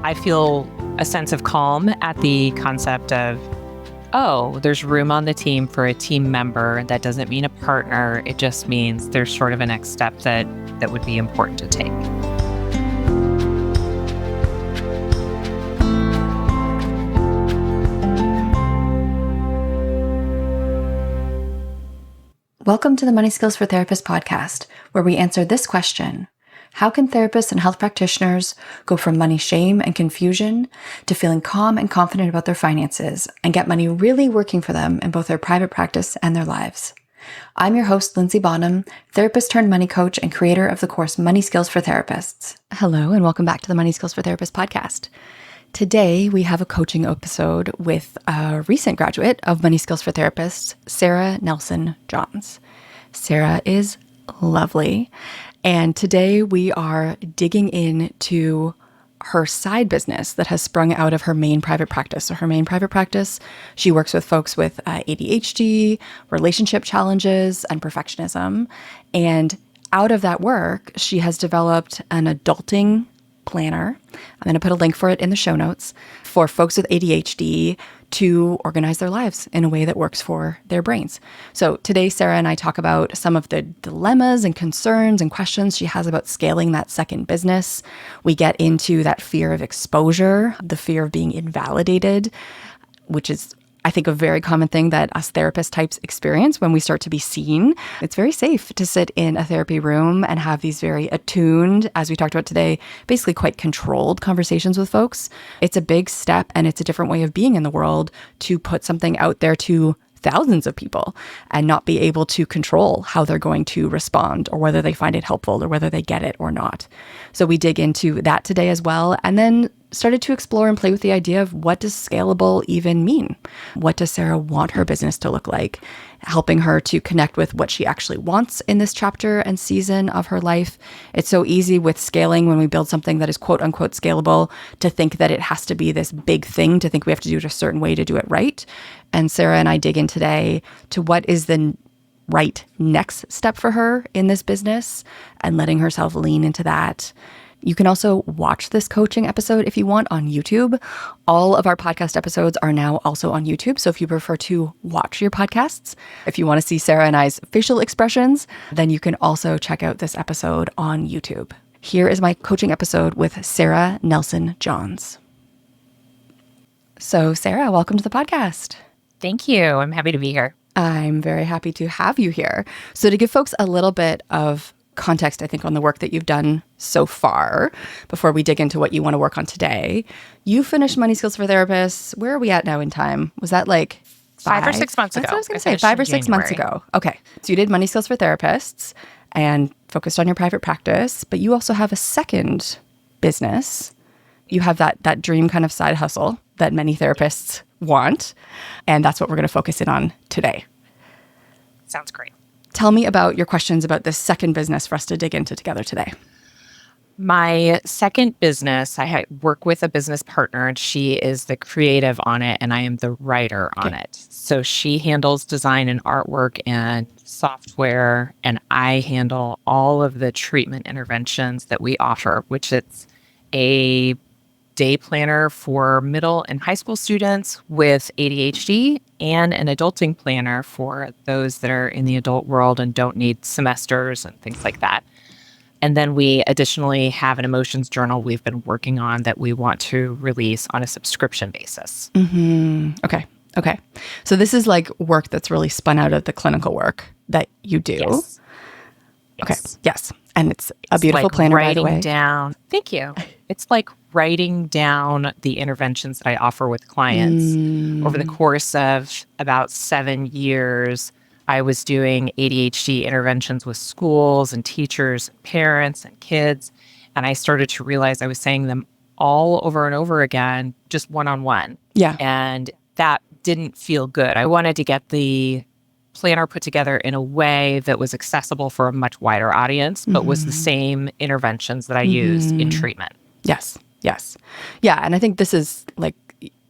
I feel a sense of calm at the concept of, oh, there's room on the team for a team member. That doesn't mean a partner. It just means there's sort of a next step that would be important to take. Welcome to the Money Skills for Therapists podcast, where we answer this question: how can therapists and health practitioners go from money shame and confusion to feeling calm and confident about their finances and get money really working for them in both their private practice and their lives? I'm your host, Lindsay Bonham, therapist turned money coach and creator of the course Money Skills for Therapists. Hello, and welcome back to the Money Skills for Therapists podcast. Today, we have a coaching episode with a recent graduate of Money Skills for Therapists, Sara Nelson-Johns. Sara is lovely, and today we are digging into her side business that has sprung out of her main private practice. So her main private practice, she works with folks with ADHD, relationship challenges, and perfectionism. And out of that work, she has developed an adulting planner. I'm going to put a link for it in the show notes for folks with ADHD to organize their lives in a way that works for their brains. So today, Sara and I talk about some of the dilemmas and concerns and questions she has about scaling that second business. We get into that fear of exposure, the fear of being invalidated, which is, I think, a very common thing that us therapist types experience when we start to be seen. It's very safe to sit in a therapy room and have these very attuned, as we talked about today, basically quite controlled conversations with folks. It's a big step, and it's a different way of being in the world to put something out there to thousands of people and not be able to control how they're going to respond or whether they find it helpful or whether they get it or not. So we dig into that today as well, and then started to explore and play with the idea of, what does scalable even mean? What does Sara want her business to look like? Helping her to connect with what she actually wants in this chapter and season of her life. It's so easy with scaling, when we build something that is quote unquote scalable, to think that it has to be this big thing, to think we have to do it a certain way to do it right. And Sara and I dig in today to what is the right next step for her in this business and letting herself lean into that. You can also watch this coaching episode if you want on YouTube. All of our podcast episodes are now also on YouTube. So if you prefer to watch your podcasts, if you want to see Sara and I's facial expressions, then you can also check out this episode on YouTube. Here is my coaching episode with Sara Nelson-Johns. So Sara, welcome to the podcast. Thank you. I'm happy to be here. I'm very happy to have you here. So to give folks a little bit of context, I think, on the work that you've done so far, before we dig into what you want to work on today, you finished Money Skills for Therapists. Where are we at now in time? Was that like 5 or 6 months ago? That's what I was going to say, 5 or 6 months ago. Okay. So you did Money Skills for Therapists and focused on your private practice, but you also have a second business. You have that dream kind of side hustle that many therapists want, and that's what we're going to focus in on today. Sounds great. Tell me about your questions about this second business for us to dig into together today. My second business, I work with a business partner, and she is the creative on it, and I am the writer on it. So she handles design and artwork and software, and I handle all of the treatment interventions that we offer, which it's a day planner for middle and high school students with ADHD and an adulting planner for those that are in the adult world and don't need semesters and things like that. And then we additionally have an emotions journal we've been working on that we want to release on a subscription basis. Mm-hmm. Okay. So this is like work that's really spun out of the clinical work that you do. Yes. Okay. Yes. And it's a beautiful like planner, by the way. Writing down. Thank you. It's like writing down the interventions that I offer with clients. Over the course of about 7 years, I was doing ADHD interventions with schools and teachers, parents and kids. And I started to realize I was saying them all over and over again, just one-on-one. Yeah. And that didn't feel good. I wanted to get the planner put together in a way that was accessible for a much wider audience, but was the same interventions that I use in treatment. Yes. Yeah. And I think this is like,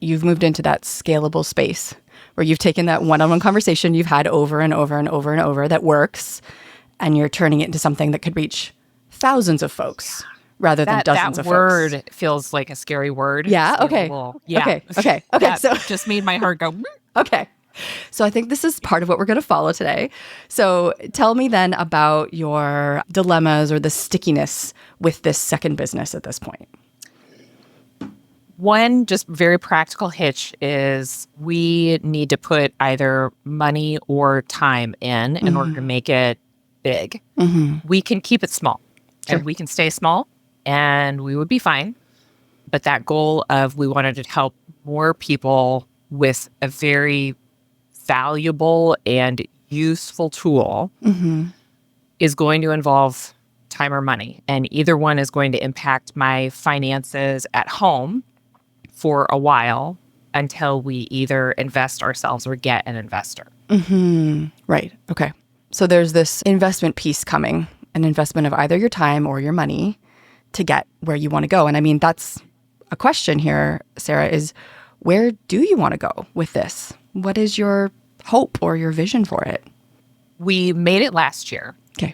you've moved into that scalable space where you've taken that one-on-one conversation you've had over and over and over and over that works, and you're turning it into something that could reach thousands of folks, rather than dozens that of word folks. feels like a scary word. Yeah. Okay. Scalable. Yeah. Okay. That So, just made my heart go. okay. So I think this is part of what we're going to follow today. So tell me then about your dilemmas or the stickiness with this second business at this point. One just very practical hitch is we need to put either money or time in order to make it big. We can keep it small and we can stay small and we would be fine. But that goal of we wanted to help more people with a very valuable and useful tool is going to involve time or money. And either one is going to impact my finances at home for a while until we either invest ourselves or get an investor. Right. Okay. So there's this investment piece coming, an investment of either your time or your money to get where you want to go. And I mean, that's a question here, Sara, is where do you want to go with this? What is your hope or your vision for it? We made it last year. Okay.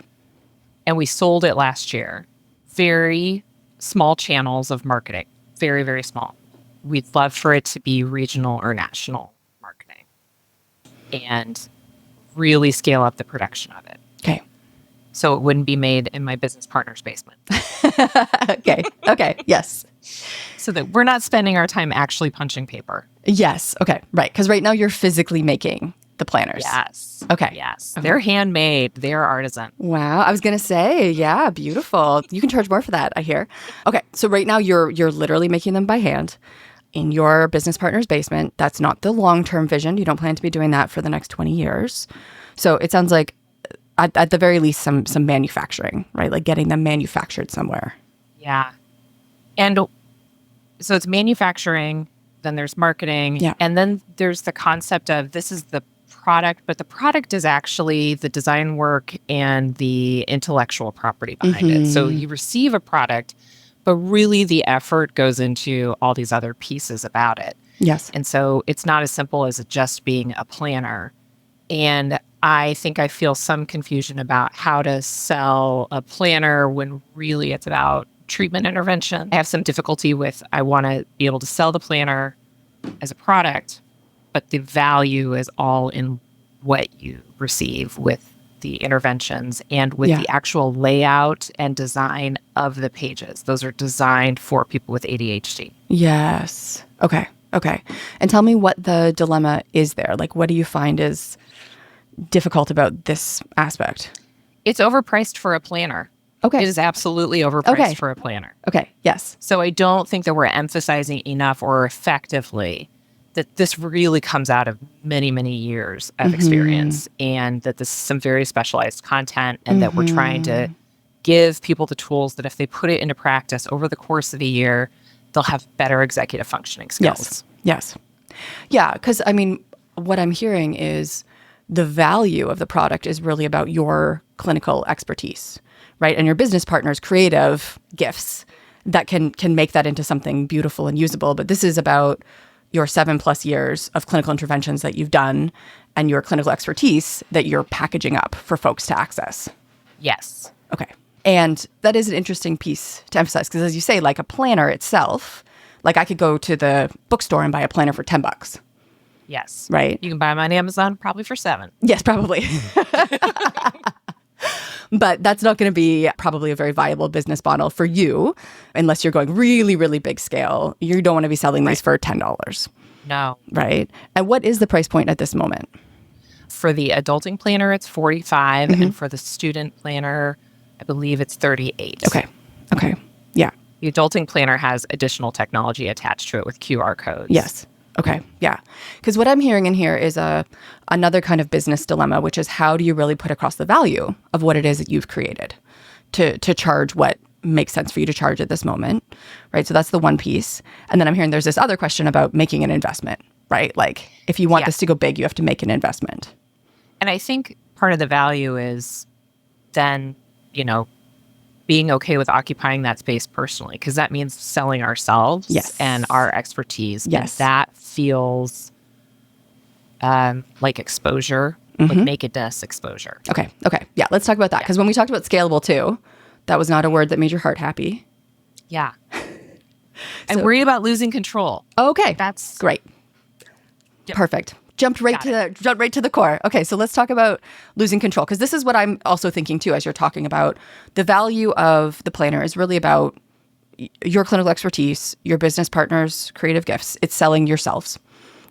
And we sold it last year. Very small channels of marketing. Very, very small. We'd love for it to be regional or national marketing and really scale up the production of it. Okay. So it wouldn't be made in my business partner's basement. Okay. Okay. Yes. So that we're not spending our time actually punching paper. Yes. Okay. Right. Because right now you're physically making the planners. Yes. Okay. Yes. Okay. They're handmade. They're artisan. Wow. I was going to say, yeah, beautiful. You can charge more for that, I hear. Okay. So right now you're literally making them by hand in your business partner's basement. That's not the long-term vision. You don't plan to be doing that for the next 20 years. So it sounds like at the very least some manufacturing, right? Like getting them manufactured somewhere. Yeah. And so it's manufacturing, then there's marketing, and then there's the concept of this is the product, but the product is actually the design work and the intellectual property behind it. So you receive a product, but really the effort goes into all these other pieces about it. Yes. And so it's not as simple as it just being a planner. And I think I feel some confusion about how to sell a planner when really it's about treatment intervention. I have some difficulty with, I want to be able to sell the planner as a product, but the value is all in what you receive with the interventions and with the actual layout and design of the pages. Those are designed for people with ADHD. Yes. Okay. Okay. And tell me what the dilemma is there. Like, what do you find is difficult about this aspect? It's overpriced for a planner. Okay. It is absolutely overpriced for a planner. Okay. Yes. So I don't think that we're emphasizing enough or effectively that this really comes out of many, many years of experience and that this is some very specialized content and that we're trying to give people the tools that if they put it into practice over the course of a year, they'll have better executive functioning skills. Yes. Yeah. Because I mean, what I'm hearing is the value of the product is really about your clinical expertise, right? And your business partner's creative gifts that can make that into something beautiful and usable. But this is about your 7+ years of clinical interventions that you've done and your clinical expertise that you're packaging up for folks to access. Yes. Okay. And that is an interesting piece to emphasize because as you say, like a planner itself, like I could go to the bookstore and buy a planner for $10. Yes. Right. You can buy them on Amazon probably for $7. Yes, probably. But that's not going to be probably a very viable business model for you unless you're going really, really big scale. You don't want to be selling these for $10. No. Right. And what is the price point at this moment? For the adulting planner, it's $45. And for the student planner, I believe it's $38. Okay. Yeah. The adulting planner has additional technology attached to it with QR codes. Yes. Okay. Yeah. Because what I'm hearing in here is another kind of business dilemma, which is how do you really put across the value of what it is that you've created to charge what makes sense for you to charge at this moment, right? So that's the one piece. And then I'm hearing there's this other question about making an investment, right? Like if you want this to go big, you have to make an investment. And I think part of the value is then, being okay with occupying that space personally, because that means selling ourselves and our expertise. Yes. And that feels like exposure, like nakedness exposure. Okay. Yeah. Let's talk about that. Because when we talked about scalable too, that was not a word that made your heart happy. Yeah. I worry about losing control. Okay. That's great. Yep. Perfect. Jumped right to the core. Okay, so let's talk about losing control, because this is what I'm also thinking too as you're talking about. The value of the planner is really about your clinical expertise, your business partners' creative gifts. It's selling yourselves,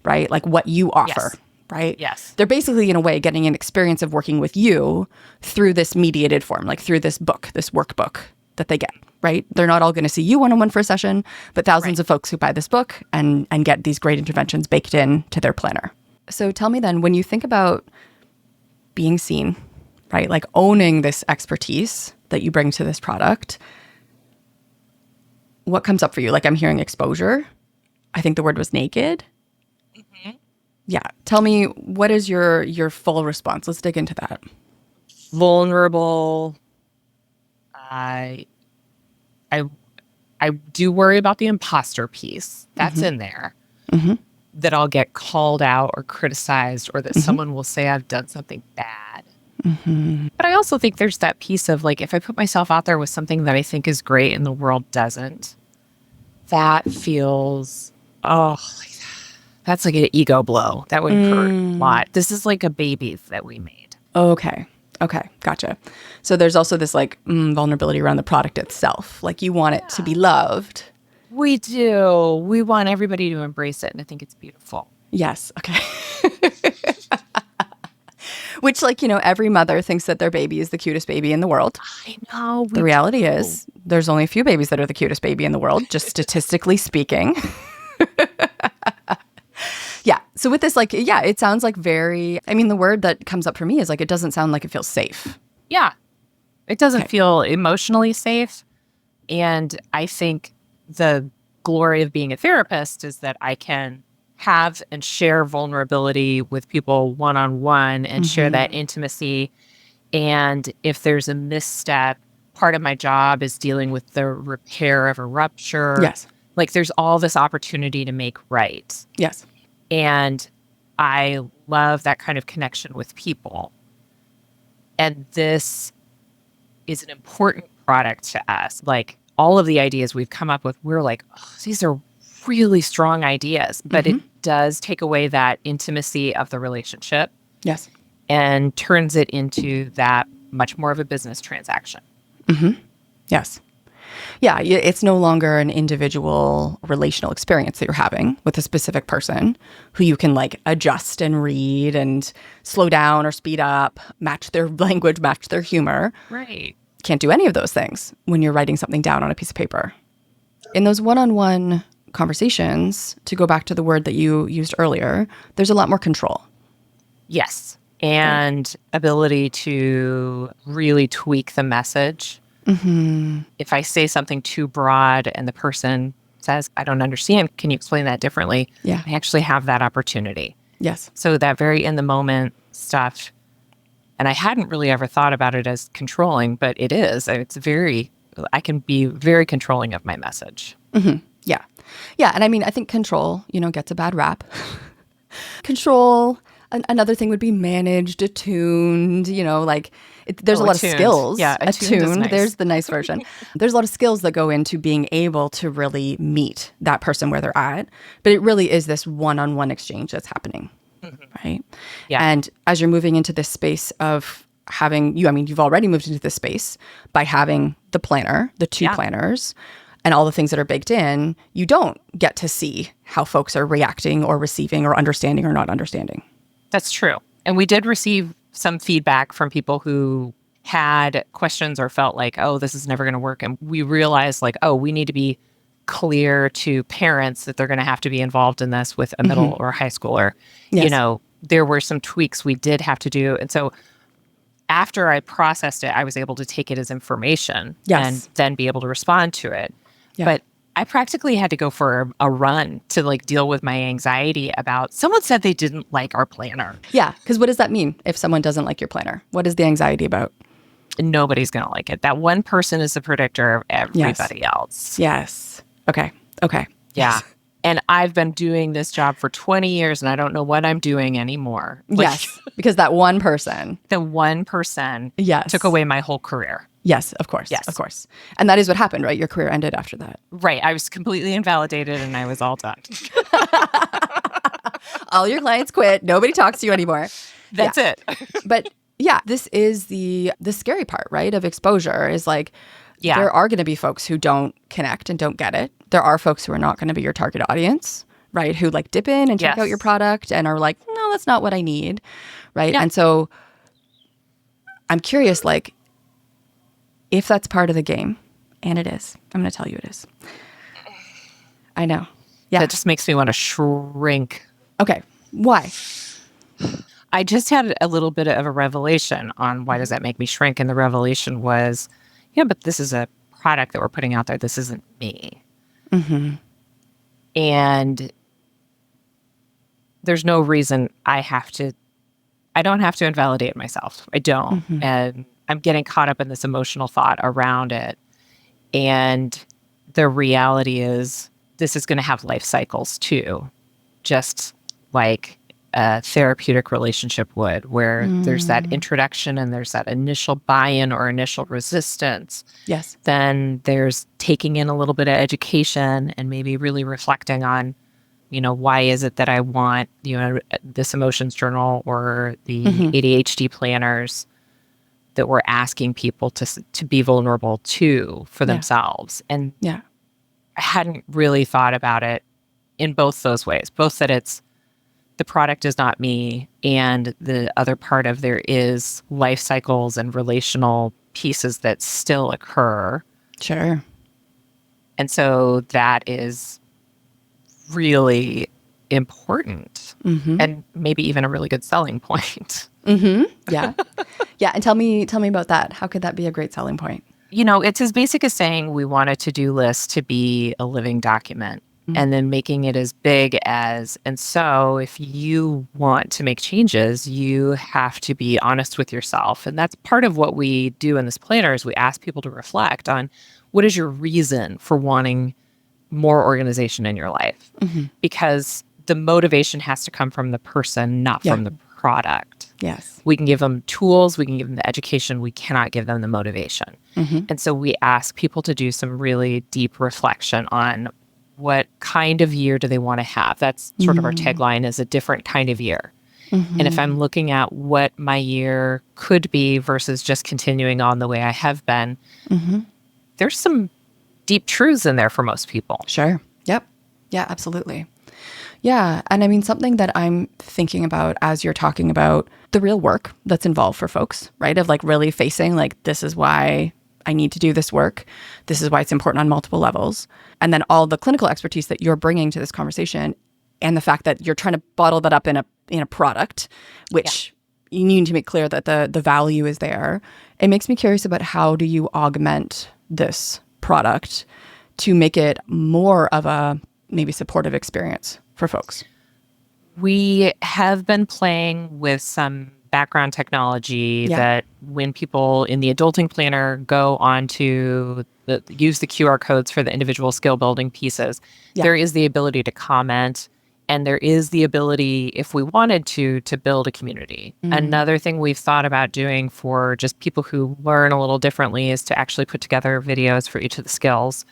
right? Like what you offer, yes. right? Yes. They're basically, in a way, getting an experience of working with you through this mediated form, like through this book, this workbook that they get, right? They're not all going to see you one-on-one for a session, but thousands of folks who buy this book and get these great interventions baked in to their planner. So tell me then, when you think about being seen, right? Like owning this expertise that you bring to this product, what comes up for you? Like I'm hearing exposure. I think the word was naked. Mm-hmm. Yeah. Tell me, what is your full response? Let's dig into that. Vulnerable. I do worry about the imposter piece. That's in there. Mm-hmm. That I'll get called out or criticized, or that someone will say I've done something bad. Mm-hmm. But I also think there's that piece of like, if I put myself out there with something that I think is great and the world doesn't, that feels, that's like an ego blow. That would hurt a lot. This is like a baby that we made. Okay. Gotcha. So there's also this like vulnerability around the product itself. Like you want it to be loved. We do. We want everybody to embrace it, and I think it's beautiful. Yes. Okay. Which, like, every mother thinks that their baby is the cutest baby in the world. I know. The reality is there's only a few babies that are the cutest baby in the world, just statistically speaking. Yeah. So with this, like, yeah, it sounds like the word that comes up for me is like, it doesn't sound like it feels safe. Yeah. It doesn't feel emotionally safe. And I think the glory of being a therapist is that I can have and share vulnerability with people one-on-one and share that intimacy. And if there's a misstep, part of my job is dealing with the repair of a rupture. Yes. Like there's all this opportunity to make right. Yes. And I love that kind of connection with people. And this is an important product to us. Like all of the ideas we've come up with, we're like, these are really strong ideas, but it does take away that intimacy of the relationship. Yes. And turns it into that much more of a business transaction. Mm-hmm. Yes. Yeah, it's no longer an individual relational experience that you're having with a specific person who you can like adjust and read and slow down or speed up, match their language, match their humor. Right. Can't do any of those things when you're writing something down on a piece of paper. In those one-on-one conversations, to go back to the word that you used earlier, there's a lot more control. Yes. And ability to really tweak the message. Mm-hmm. If I say something too broad and the person says, I don't understand, can you explain that differently? Yeah. I actually have that opportunity. Yes. So that very in the moment stuff, and I hadn't really ever thought about it as controlling, but it is. I can be very controlling of my message. Mm-hmm. Yeah. Yeah. And I mean, I think control, gets a bad rap. Control. Another thing would be managed, attuned, there's a lot attuned. Of skills. Yeah, attuned. Nice. There's the nice version. There's a lot of skills that go into being able to really meet that person where they're at. But it really is this one-on-one exchange that's happening, right? Yeah. And as you're moving into this space of having, you've already moved into this space by having the planner, the two planners, and all the things that are baked in, you don't get to see how folks are reacting or receiving or understanding or not understanding. That's true. And we did receive some feedback from people who had questions or felt like, this is never going to work. And we realized we need to be clear to parents that they're going to have to be involved in this with a middle or high schooler. Yes. There were some tweaks we did have to do. And so after I processed it, I was able to take it as information and then be able to respond to it. Yeah. But I practically had to go for a run to deal with my anxiety about someone said they didn't like our planner. Yeah, because what does that mean if someone doesn't like your planner? What is the anxiety about? Nobody's going to like it. That one person is the predictor of everybody else. Yes. Okay. Yeah. Yes. And I've been doing this job for 20 years and I don't know what I'm doing anymore. Yes, because that one person. The one person yes. took away my whole career. Yes, of course. Yes. Of course. And that is what happened, right? Your career ended after that. Right. I was completely invalidated and I was all done. All your clients quit. Nobody talks to you anymore. That's it. But yeah, this is the scary part, right? Of exposure is like, Yeah. there are going to be folks who don't connect and don't get it. There are folks who are not going to be your target audience, right? Who like dip in and check out your product and are like, no, that's not what I need, right? Yeah. And so I'm curious, like, if that's part of the game, and it is, I'm going to tell you it is. I know. Yeah. That just makes me want to shrink. Okay. Why? I just had a little bit of a revelation on why does that make me shrink. And the revelation was, yeah, but this is a product that we're putting out there. This isn't me. Mm-hmm. And there's no reason I don't have to invalidate myself. I don't. Mm-hmm. And I'm getting caught up in this emotional thought around it. And the reality is this is going to have life cycles too, just like a therapeutic relationship would, where there's that introduction and there's that initial buy-in or initial resistance. Yes. Then there's taking in a little bit of education and maybe really reflecting on, why is it that I want, this emotions journal or the ADHD planners that we're asking people to be vulnerable to for themselves. And I hadn't really thought about it in both those ways, both that it's the product is not me, and the other part of there is life cycles and relational pieces that still occur. Sure. And so that is really important and maybe even a really good selling point. Yeah. Yeah. And tell me about that. How could that be a great selling point? It's as basic as saying we want a to-do list to be a living document. And then making it as big as, and so if you want to make changes, you have to be honest with yourself. And that's part of what we do in this planner is we ask people to reflect on what is your reason for wanting more organization in your life? Because the motivation has to come from the person, not from the product. Yes. We can give them tools, we can give them the education, we cannot give them the motivation. And so we ask people to do some really deep reflection on what kind of year do they want to have? That's sort of our tagline is a different kind of year. And if I'm looking at what my year could be versus just continuing on the way I have been, there's some deep truths in there for most people. Sure. Yep. Yeah, absolutely. Yeah. And I mean, something that I'm thinking about as you're talking about the real work that's involved for folks, right? Of like really facing like, this is why I need to do this work. This is why it's important on multiple levels. And then all the clinical expertise that you're bringing to this conversation and the fact that you're trying to bottle that up in a product, which you need to make clear that the value is there. It makes me curious about how do you augment this product to make it more of a maybe supportive experience for folks? We have been playing with some background technology that when people in the adulting planner go on to use the QR codes for the individual skill building pieces, there is the ability to comment and there is the ability, if we wanted to build a community. Another thing we've thought about doing for just people who learn a little differently is to actually put together videos for each of the skills.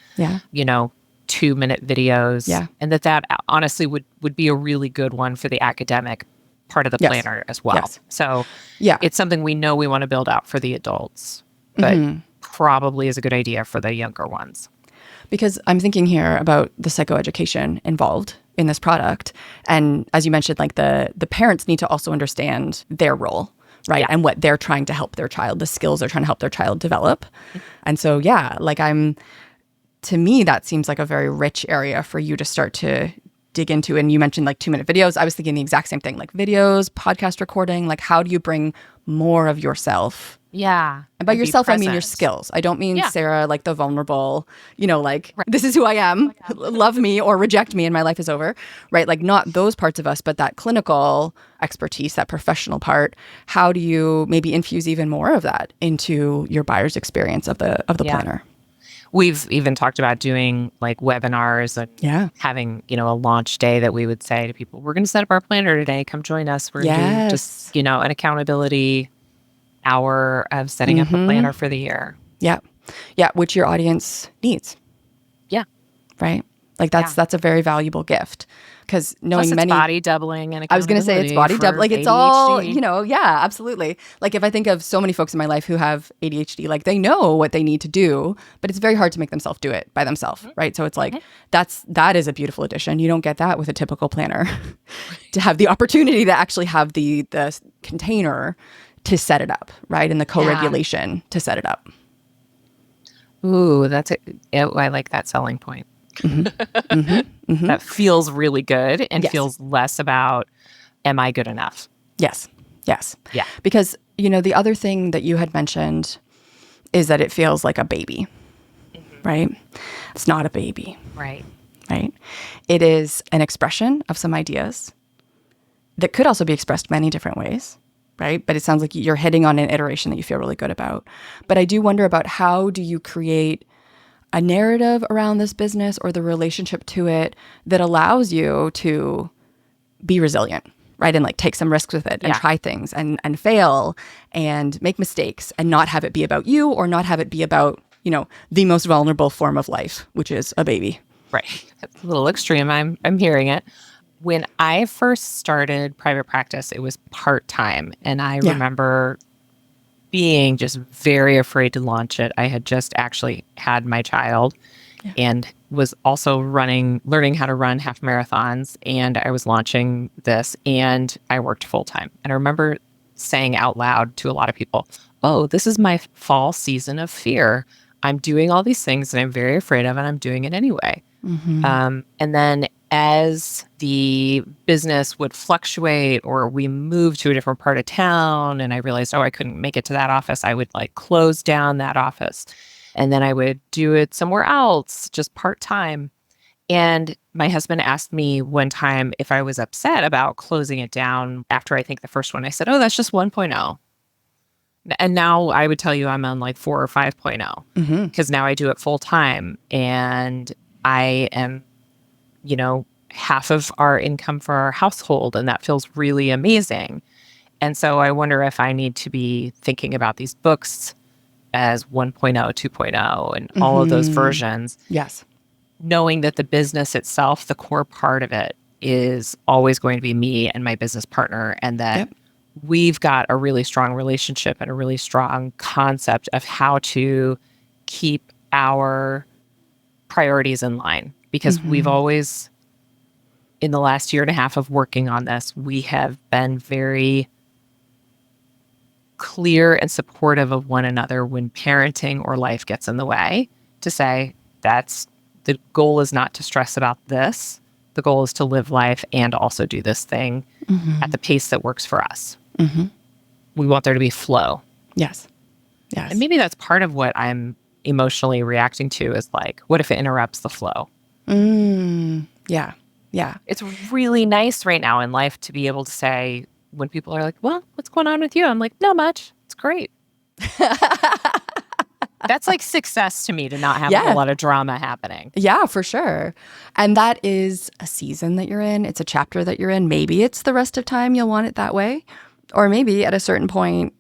2-minute videos. And that honestly would be a really good one for the academic part of the planner as well. So it's something we know we want to build out for the adults, but probably is a good idea for the younger ones. Because I'm thinking here about the psychoeducation involved in this product. And as you mentioned, like the parents need to also understand their role, right? And what they're trying to help their child, the skills they're trying to help their child develop. And so, to me, that seems like a very rich area for you to start to dig into. And you mentioned like 2-minute videos. I was thinking the exact same thing, like videos, podcast recording, like how do you bring more of yourself? Yeah. And by yourself, I mean your skills. I don't mean Sara, like the vulnerable, this is who I am, love me or reject me and my life is over, right? Like not those parts of us, but that clinical expertise, that professional part. How do you maybe infuse even more of that into your buyer's experience of the planner? We've even talked about doing like webinars and having, a launch day that we would say to people, we're going to set up our planner today. Come join us. We're going to do just, an accountability hour of setting up a planner for the year. Yeah. Yeah. Which your audience needs. Yeah. Right. Like that's a very valuable gift, because knowing Plus it's many body doubling and I was going to say it's accountability body for like it's all, ADHD. yeah, absolutely. Like if I think of so many folks in my life who have ADHD, like they know what they need to do, but it's very hard to make themselves do it by themselves, right? So it's like that is a beautiful addition. You don't get that with a typical planner. To have the opportunity to actually have the container to set it up, right? And the co-regulation to set it up. Ooh, that's it. I like that selling point. That feels really good and feels less about, am I good enough? Yes. Yes. Yeah. Because, the other thing that you had mentioned is that it feels like a baby, right? It's not a baby. Right. Right? It is an expression of some ideas that could also be expressed many different ways, right? But it sounds like you're hitting on an iteration that you feel really good about. But I do wonder about, how do you create a narrative around this business or the relationship to it that allows you to be resilient, right? And like take some risks with it and try things and fail and make mistakes and not have it be about you, or not have it be about, the most vulnerable form of life, which is a baby. Right. That's a little extreme. I'm hearing it. When I first started private practice, it was part-time. And I remember being just very afraid to launch it. I had just actually had my child and was also learning how to run half marathons. And I was launching this and I worked full-time. And I remember saying out loud to a lot of people, oh, this is my fall season of fear. I'm doing all these things that I'm very afraid of, and I'm doing it anyway. And then as the business would fluctuate, or we moved to a different part of town and I realized, I couldn't make it to that office, I would like close down that office. And then I would do it somewhere else, just part-time. And my husband asked me one time if I was upset about closing it down after I think the first one. I said, oh, that's just 1.0. And now I would tell you I'm on like 4 or 5.0, because now I do it full time and I am, half of our income for our household. And that feels really amazing. And so I wonder if I need to be thinking about these books as 1.0, 2.0, and all of those versions. Yes. Knowing that the business itself, the core part of it, is always going to be me and my business partner. And that we've got a really strong relationship and a really strong concept of how to keep our priorities in line. Because we've always, in the last year and a half of working on this, we have been very clear and supportive of one another when parenting or life gets in the way, to say the goal is not to stress about this. The goal is to live life and also do this thing at the pace that works for us. We want there to be flow. Yes. Yes. And maybe that's part of what I'm emotionally reacting to, is like, what if it interrupts the flow? Yeah. Yeah. It's really nice right now in life to be able to say, when people are like, well, what's going on with you? I'm like, not much. It's great. That's like success to me, to not have a lot of drama happening. Yeah, for sure. And that is a season that you're in. It's a chapter that you're in. Maybe it's the rest of time you'll want it that way. Or maybe at a certain point,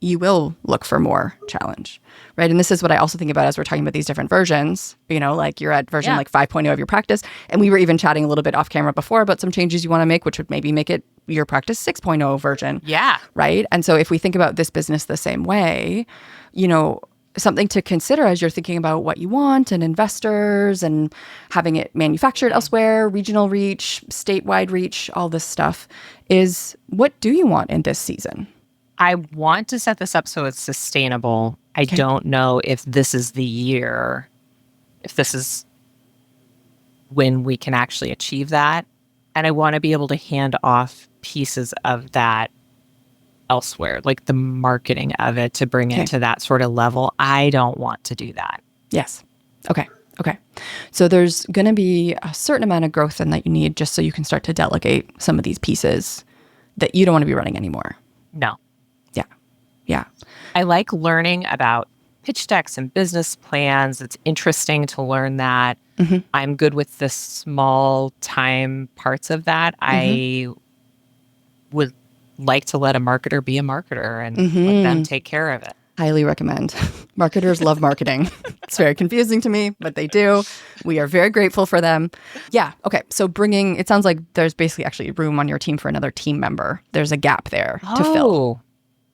you will look for more challenge, right? And this is what I also think about as we're talking about these different versions, like you're at version like 5.0 of your practice. And we were even chatting a little bit off camera before about some changes you want to make, which would maybe make it your practice 6.0 version. Yeah. Right. And so if we think about this business the same way, something to consider as you're thinking about what you want and investors and having it manufactured elsewhere, regional reach, statewide reach, all this stuff, is what do you want in this season? I want to set this up so it's sustainable. I don't know if this is the year, if this is when we can actually achieve that. And I want to be able to hand off pieces of that elsewhere, like the marketing of it, to bring it to that sort of level. I don't want to do that. Yes. Okay. So there's going to be a certain amount of growth in that you need, just so you can start to delegate some of these pieces that you don't want to be running anymore. No. Yeah. I like learning about pitch decks and business plans. It's interesting to learn that. I'm good with the small time parts of that. I would like to let a marketer be a marketer and let them take care of it. Highly recommend. Marketers love marketing. It's very confusing to me, but they do. We are very grateful for them. Yeah. Okay. So it sounds like there's basically actually room on your team for another team member. There's a gap there to fill. Oh,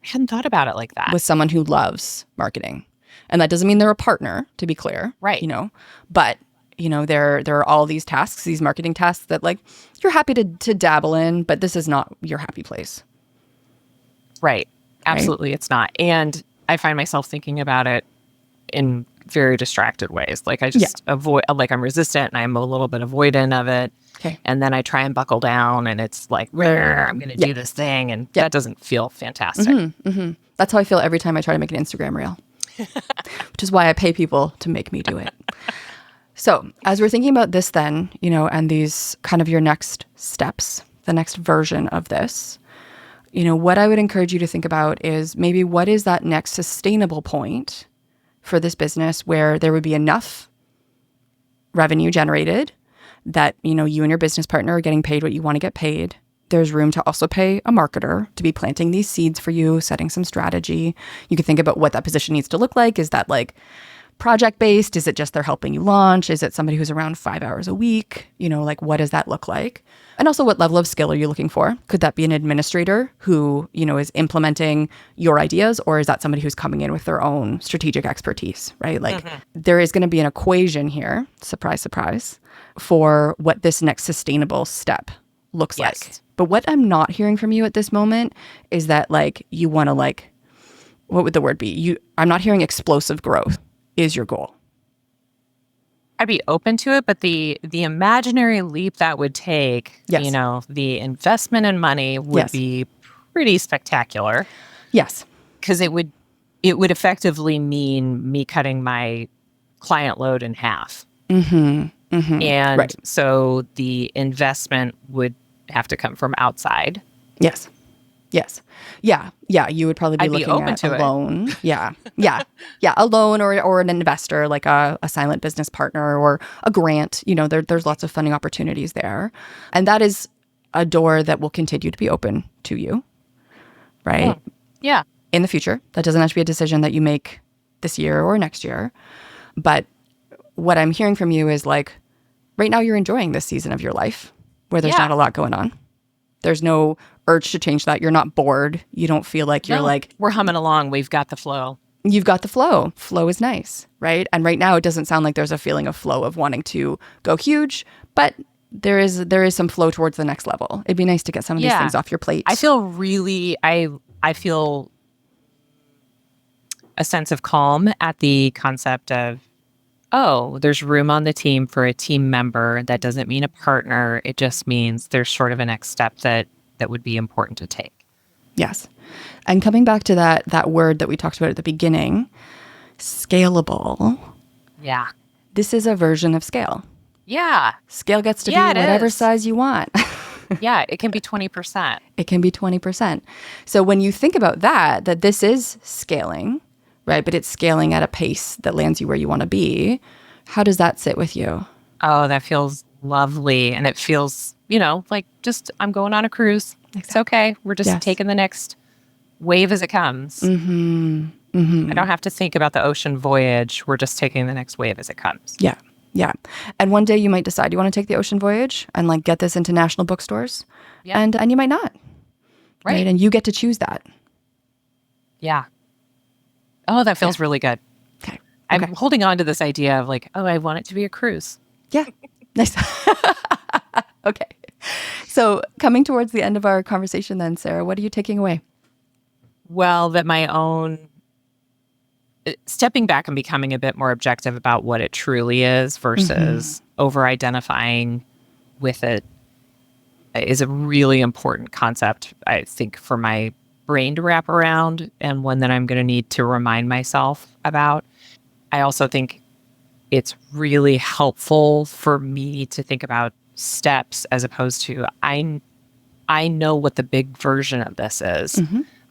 I hadn't thought about it like that. With someone who loves marketing. And that doesn't mean they're a partner, to be clear. Right. But there are all these tasks, these marketing tasks that like you're happy to dabble in, but this is not your happy place. Right. Absolutely. It's not. And I find myself thinking about it in very distracted ways. Like I just avoid, like I'm resistant and I'm a little bit avoidant of it. Okay. And then I try and buckle down and it's like, I'm going to do this thing. And that doesn't feel fantastic. That's how I feel every time I try to make an Instagram reel, which is why I pay people to make me do it. So as we're thinking about this then, and these kind of your next steps, the next version of this, what I would encourage you to think about is maybe what is that next sustainable point for this business where there would be enough revenue generated that, you and your business partner are getting paid what you want to get paid. There's room to also pay a marketer to be planting these seeds for you, setting some strategy. You could think about what that position needs to look like. Is that like project-based? Is it just they're helping you launch? Is it somebody who's around 5 hours a week? Like what does that look like? And also what level of skill are you looking for? Could that be an administrator who, is implementing your ideas? Or is that somebody who's coming in with their own strategic expertise, right? Like there is going to be an equation here, surprise, surprise, for what this next sustainable step looks like. But what I'm not hearing from you at this moment is that like you want to like, what would the word be? I'm not hearing explosive growth is your goal. I'd be open to it, but the imaginary leap that would take, the investment in money would be pretty spectacular. Yes. Because it would effectively mean me cutting my client load in half. And so the investment would have to come from outside. Yes. Yeah. You would probably be looking at a loan. Yeah. A loan or an investor, like a silent business partner or a grant. There's lots of funding opportunities there. And that is a door that will continue to be open to you, right? Yeah. In the future. That doesn't have to be a decision that you make this year or next year. But what I'm hearing from you is like, right now you're enjoying this season of your life where there's not a lot going on. There's no urge to change that. You're not bored. You don't feel like you're like... We're humming along. We've got the flow. You've got the flow. Flow is nice, right? And right now it doesn't sound like there's a feeling of flow of wanting to go huge, but there is some flow towards the next level. It'd be nice to get some of these things off your plate. I feel I feel a sense of calm at the concept of, there's room on the team for a team member. That doesn't mean a partner. It just means there's sort of a next step that would be important to take. Yes. And coming back to that word that we talked about at the beginning, scalable. Yeah. This is a version of scale. Yeah. Scale gets to be whatever size you want. Yeah, it can be 20%. It can be 20%. So when you think about that this is scaling, right? But it's scaling at a pace that lands you where you want to be. How does that sit with you? Oh, that feels lovely. And it feels, like just I'm going on a cruise. Exactly. It's okay. We're just taking the next wave as it comes. I don't have to think about the ocean voyage. We're just taking the next wave as it comes. Yeah. And one day you might decide you want to take the ocean voyage and like get this into national bookstores. Yeah. And you might not. Right. And you get to choose that. Yeah. Oh, that feels really good. Okay. I'm holding on to this idea of like, I want it to be a cruise. Yeah. Nice. Okay. So coming towards the end of our conversation then, Sara, what are you taking away? Well, that my own stepping back and becoming a bit more objective about what it truly is versus over-identifying with it is a really important concept, I think, for my brain to wrap around, and one that I'm going to need to remind myself about. I also think it's really helpful for me to think about steps as opposed to I know what the big version of this is.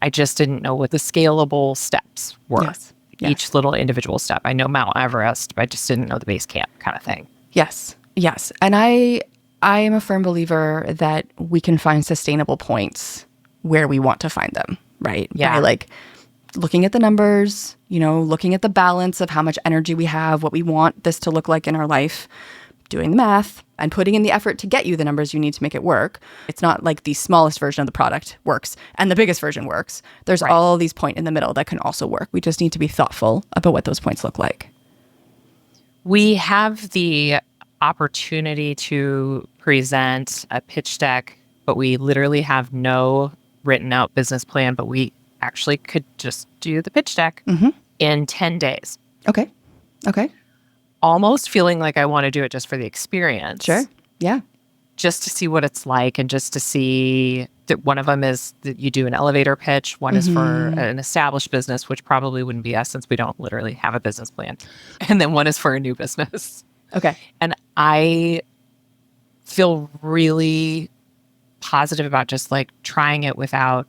I just didn't know what the scalable steps were. Yes. Each little individual step. I know Mount Everest, but I just didn't know the base camp kind of thing. Yes. And I am a firm believer that we can find sustainable points where we want to find them, right? Yeah. By like looking at the numbers, looking at the balance of how much energy we have, what we want this to look like in our life, doing the math and putting in the effort to get you the numbers you need to make it work. It's not like the smallest version of the product works and the biggest version works. There's all these points in the middle that can also work. We just need to be thoughtful about what those points look like. We have the opportunity to present a pitch deck, but we literally have no written out business plan, but we actually could just do the pitch deck in 10 days. Okay. Almost feeling like I want to do it just for the experience. Sure. Yeah. Just to see what it's like, and just to see that one of them is that you do an elevator pitch. One is for an established business, which probably wouldn't be us since we don't literally have a business plan. And then one is for a new business. Okay. And I feel really positive about just like trying it without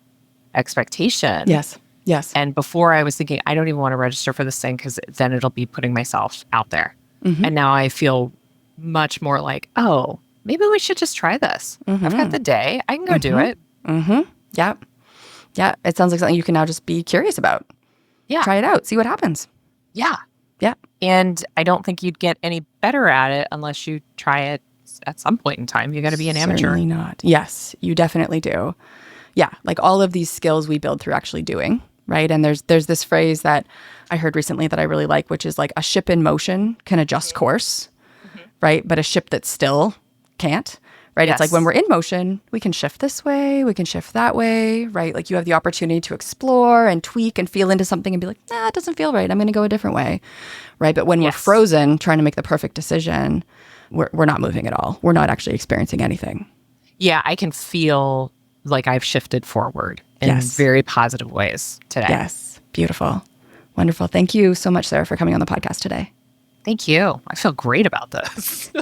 expectation. Yes. And before I was thinking, I don't even want to register for this thing because then it'll be putting myself out there. And now I feel much more like, oh, maybe we should just try this. I've got the day. I can go do it. Yeah. It sounds like something you can now just be curious about. Yeah. Try it out. See what happens. Yeah. Yeah. And I don't think you'd get any better at it unless you try it at some point in time. You got to be an amateur. Certainly not. Yes, you definitely do. Yeah. Like all of these skills we build through actually doing. Right. And there's this phrase that I heard recently that I really like, which is like a ship in motion can adjust course, right? But a ship that still can't, right? Yes. It's like when we're in motion, we can shift this way, we can shift that way, right? Like you have the opportunity to explore and tweak and feel into something and be like, nah, it doesn't feel right. I'm going to go a different way, right? But when we're frozen trying to make the perfect decision, we're not moving at all. We're not actually experiencing anything. Yeah, I can feel like I've shifted forward in very positive ways today. Yes. Beautiful. Wonderful. Thank you so much, Sara, for coming on the podcast today. Thank you. I feel great about this.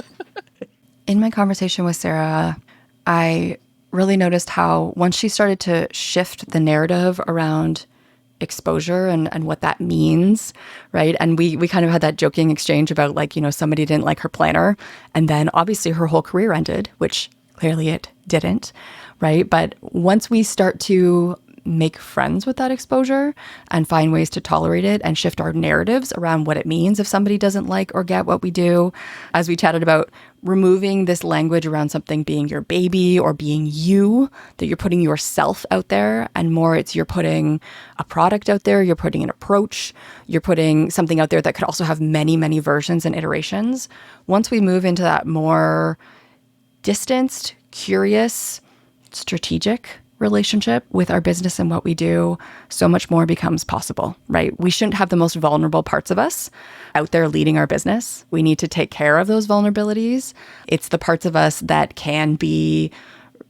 In my conversation with Sara, I really noticed how once she started to shift the narrative around exposure and what that means, right? And we kind of had that joking exchange about like, somebody didn't like her planner. And then obviously her whole career ended, which clearly it didn't, right? But once we start to make friends with that exposure and find ways to tolerate it and shift our narratives around what it means if somebody doesn't like or get what we do, as we chatted about removing this language around something being your baby or being you, that you're putting yourself out there, and more it's you're putting a product out there, you're putting an approach, you're putting something out there that could also have many, many versions and iterations. Once we move into that more distanced, curious, strategic relationship with our business and what we do, so much more becomes possible, right? We shouldn't have the most vulnerable parts of us out there leading our business. We need to take care of those vulnerabilities. It's the parts of us that can be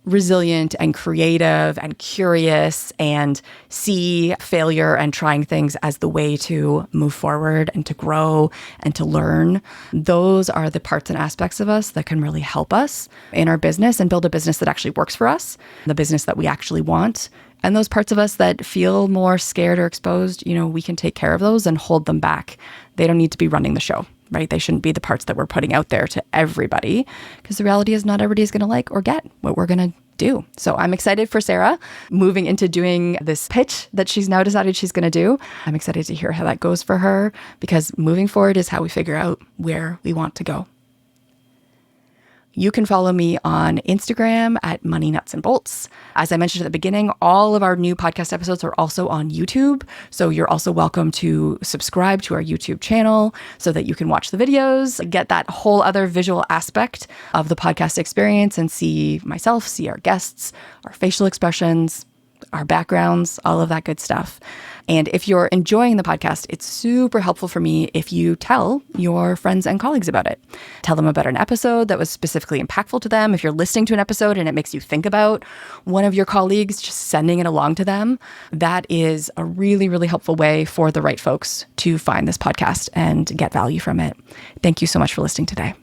resilient and creative and curious and see failure and trying things as the way to move forward and to grow and to learn. Those are the parts and aspects of us that can really help us in our business and build a business that actually works for us, the business that we actually want. And those parts of us that feel more scared or exposed, we can take care of those and hold them back. They don't need to be running the show, right? They shouldn't be the parts that we're putting out there to everybody, because the reality is not everybody is going to like or get what we're going to do. So I'm excited for Sara moving into doing this pitch that she's now decided she's going to do. I'm excited to hear how that goes for her, because moving forward is how we figure out where we want to go. You can follow me on Instagram at Money Nuts and Bolts. As I mentioned at the beginning, all of our new podcast episodes are also on YouTube. So you're also welcome to subscribe to our YouTube channel so that you can watch the videos, get that whole other visual aspect of the podcast experience and see myself, see our guests, our facial expressions, our backgrounds, all of that good stuff. And if you're enjoying the podcast, it's super helpful for me if you tell your friends and colleagues about it. Tell them about an episode that was specifically impactful to them. If you're listening to an episode and it makes you think about one of your colleagues, just sending it along to them. That is a really, really helpful way for the right folks to find this podcast and get value from it. Thank you so much for listening today.